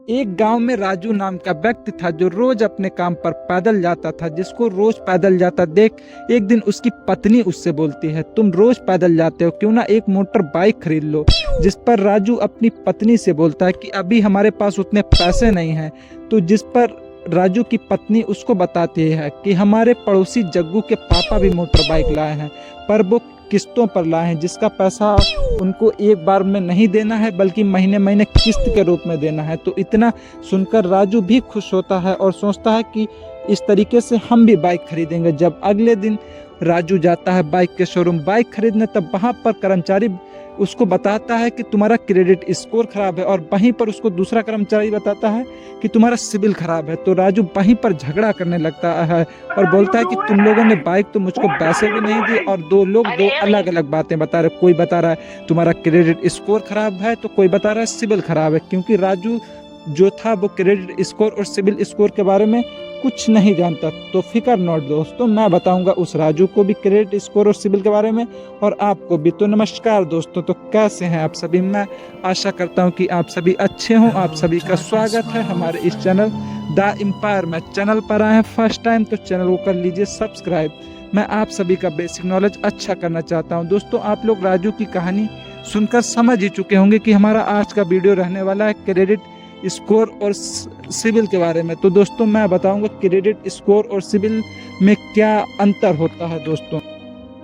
एक गांव में राजू नाम का व्यक्ति था जो रोज अपने काम पर पैदल जाता था। जिसको रोज पैदल जाता देख एक दिन उसकी पत्नी उससे बोलती है, तुम रोज पैदल जाते हो, क्यों ना एक मोटर बाइक खरीद लो। जिस पर राजू अपनी पत्नी से बोलता है कि अभी हमारे पास उतने पैसे नहीं हैं। तो जिस पर राजू की पत्नी उसको बताती है कि हमारे पड़ोसी जग्गू के पापा भी मोटर बाइक लाए हैं, पर वो किस्तों पर लाए हैं, जिसका पैसा उनको एक बार में नहीं देना है बल्कि महीने महीने किस्त के रूप में देना है। तो इतना सुनकर राजू भी खुश होता है और सोचता है कि इस तरीके से हम भी बाइक खरीदेंगे। जब अगले दिन राजू जाता है बाइक के शोरूम बाइक खरीदने, तब वहाँ पर कर्मचारी उसको बताता है कि तुम्हारा क्रेडिट स्कोर खराब है, और वहीं पर उसको दूसरा कर्मचारी बताता है कि तुम्हारा सिबिल खराब है। तो राजू वहीं पर झगड़ा करने लगता है और बोलता है कि तुम लोगों ने बाइक तो मुझको पैसे भी नहीं दी, और दो लोग दो अलग अलग बातें बता रहे। कोई बता रहा है तुम्हारा क्रेडिट स्कोर खराब है, तो कोई बता रहा है सिबिल खराब है। क्योंकि राजू जो था वो क्रेडिट स्कोर और सिबिल स्कोर के बारे में कुछ नहीं जानता। तो फिकर नॉट दोस्तों, मैं बताऊंगा उस राजू को भी क्रेडिट स्कोर और सिबिल के बारे में, और आपको भी। तो नमस्कार दोस्तों, तो कैसे हैं आप सभी। मैं आशा करता हूं कि आप सभी अच्छे हों। आप सभी का स्वागत है हमारे इस चैनल द एम्पायर में। चैनल पर आए हैं फर्स्ट टाइम तो चैनल को कर लीजिए सब्सक्राइब। मैं आप सभी का बेसिक नॉलेज अच्छा करना चाहता हूँ। दोस्तों, आप लोग राजू की कहानी सुनकर समझ ही चुके होंगे कि हमारा आज का वीडियो रहने वाला है क्रेडिट स्कोर और सिबिल के बारे में। तो दोस्तों, मैं बताऊंगा क्रेडिट स्कोर और सिबिल में क्या अंतर होता है दोस्तों।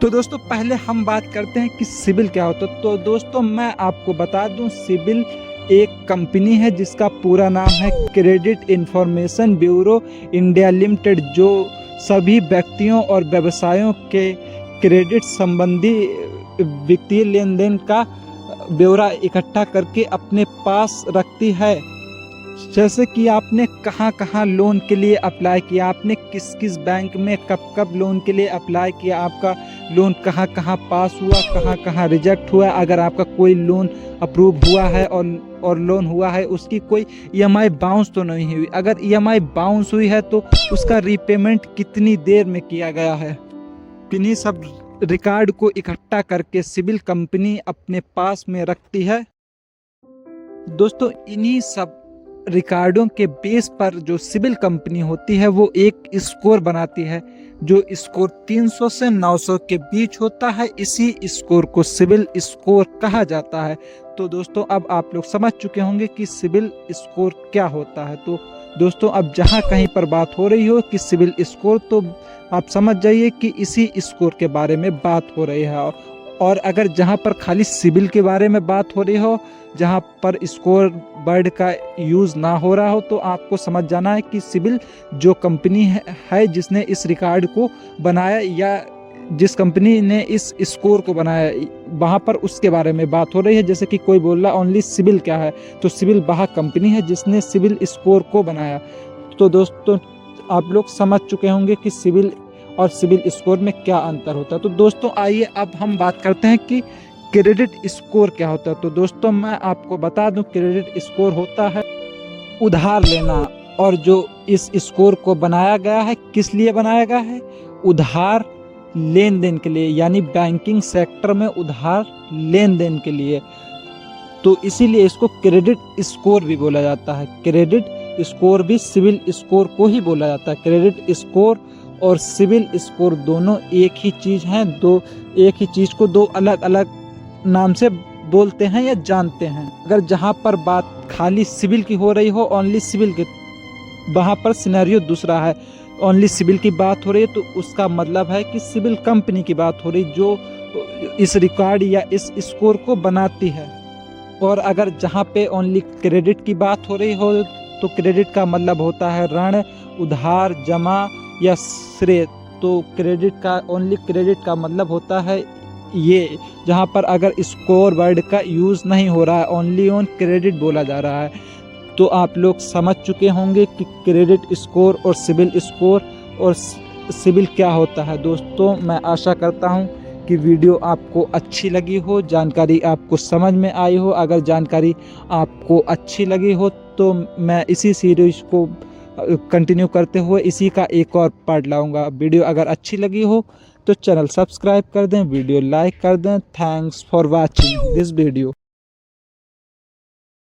तो दोस्तों, पहले हम बात करते हैं कि सिबिल क्या होता है। तो दोस्तों, मैं आपको बता दूं, सिबिल एक कंपनी है जिसका पूरा नाम है credit information bureau India limited, जो सभी व्यक्तियों और व्यवसायों के क्रेडिट संबंधी वित्तीय लेन देन का ब्यौरा इकट्ठा करके अपने पास रखती है। जैसे कि आपने कहाँ कहाँ लोन के लिए अप्लाई किया, आपने किस किस बैंक में कब कब लोन के लिए अप्लाई किया, आपका लोन कहाँ कहाँ पास हुआ, कहाँ कहाँ रिजेक्ट हुआ, अगर आपका कोई लोन अप्रूव हुआ है और लोन हुआ है उसकी कोई ईएमआई बाउंस तो नहीं हुई, अगर ईएमआई बाउंस हुई है तो उसका रीपेमेंट कितनी देर में किया गया है। इन्हीं सब रिकॉर्ड को इकट्ठा करके सिबिल कंपनी अपने पास में रखती है। दोस्तों, इन्हीं सब रिकॉर्डों के बेस पर जो सिबिल कंपनी होती है वो एक स्कोर बनाती है, जो स्कोर 300 से 900 के बीच होता है। इसी स्कोर को सिबिल स्कोर कहा जाता है। तो दोस्तों, अब आप लोग समझ चुके होंगे कि सिबिल स्कोर क्या होता है। तो दोस्तों, अब जहां कहीं पर बात हो रही हो कि सिबिल स्कोर, तो आप समझ जाइए कि इसी स्कोर के बारे में बात हो रही है। और अगर जहां पर खाली सिबिल के बारे में बात हो रही हो, जहां पर स्कोर वर्ड का यूज़ ना हो रहा हो, तो आपको समझ जाना है कि सिबिल जो कंपनी है जिसने इस रिकॉर्ड को बनाया या जिस कंपनी ने इस स्कोर को बनाया, वहाँ पर उसके बारे में बात हो रही है। जैसे कि कोई बोल रहा ओनली सिबिल क्या है, तो सिबिल वह कंपनी है जिसने सिबिल स्कोर को बनाया। तो दोस्तों, आप लोग समझ चुके होंगे कि सिबिल और सिबिल स्कोर में क्या अंतर होता है। तो दोस्तों, आइए अब हम बात करते हैं कि क्रेडिट स्कोर क्या होता है। तो दोस्तों, मैं आपको बता दूं, क्रेडिट स्कोर होता है उधार लेना, और जो इस स्कोर को बनाया गया है किस लिए बनाया गया है, उधार लेन देन के लिए, यानी बैंकिंग सेक्टर में उधार लेन देन के लिए। तो इसीलिए इसको क्रेडिट स्कोर भी बोला जाता है। क्रेडिट स्कोर भी सिबिल स्कोर को ही बोला जाता है। क्रेडिट स्कोर और सिबिल स्कोर दोनों एक ही चीज़ हैं, एक ही चीज़ को दो अलग अलग नाम से बोलते हैं या जानते हैं। अगर जहां पर बात खाली सिबिल की हो रही हो, ओनली सिबिल की, वहां पर सिनेरियो दूसरा है। ओनली सिबिल की बात हो रही है तो उसका मतलब है कि सिबिल कंपनी की बात हो रही जो इस रिकॉर्ड या इस स्कोर को बनाती है। और अगर जहां पे ओनली क्रेडिट की बात हो रही हो, तो क्रेडिट का मतलब होता है ऋण, उधार, जमा या श्रेय। तो क्रेडिट का ओनली क्रेडिट का मतलब होता है ये, जहाँ पर अगर स्कोर वर्ड का यूज़ नहीं हो रहा है, ओनली ऑन क्रेडिट बोला जा रहा है। तो आप लोग समझ चुके होंगे कि क्रेडिट स्कोर और सिबिल क्या होता है। दोस्तों, मैं आशा करता हूँ कि वीडियो आपको अच्छी लगी हो, जानकारी आपको समझ में आई हो। अगर जानकारी आपको अच्छी लगी हो तो मैं इसी सीरीज को कंटिन्यू करते हुए इसी का एक और पार्ट लाऊंगा। वीडियो अगर अच्छी लगी हो तो चैनल सब्सक्राइब कर दें, वीडियो लाइक कर दें। Thanks for watching this video.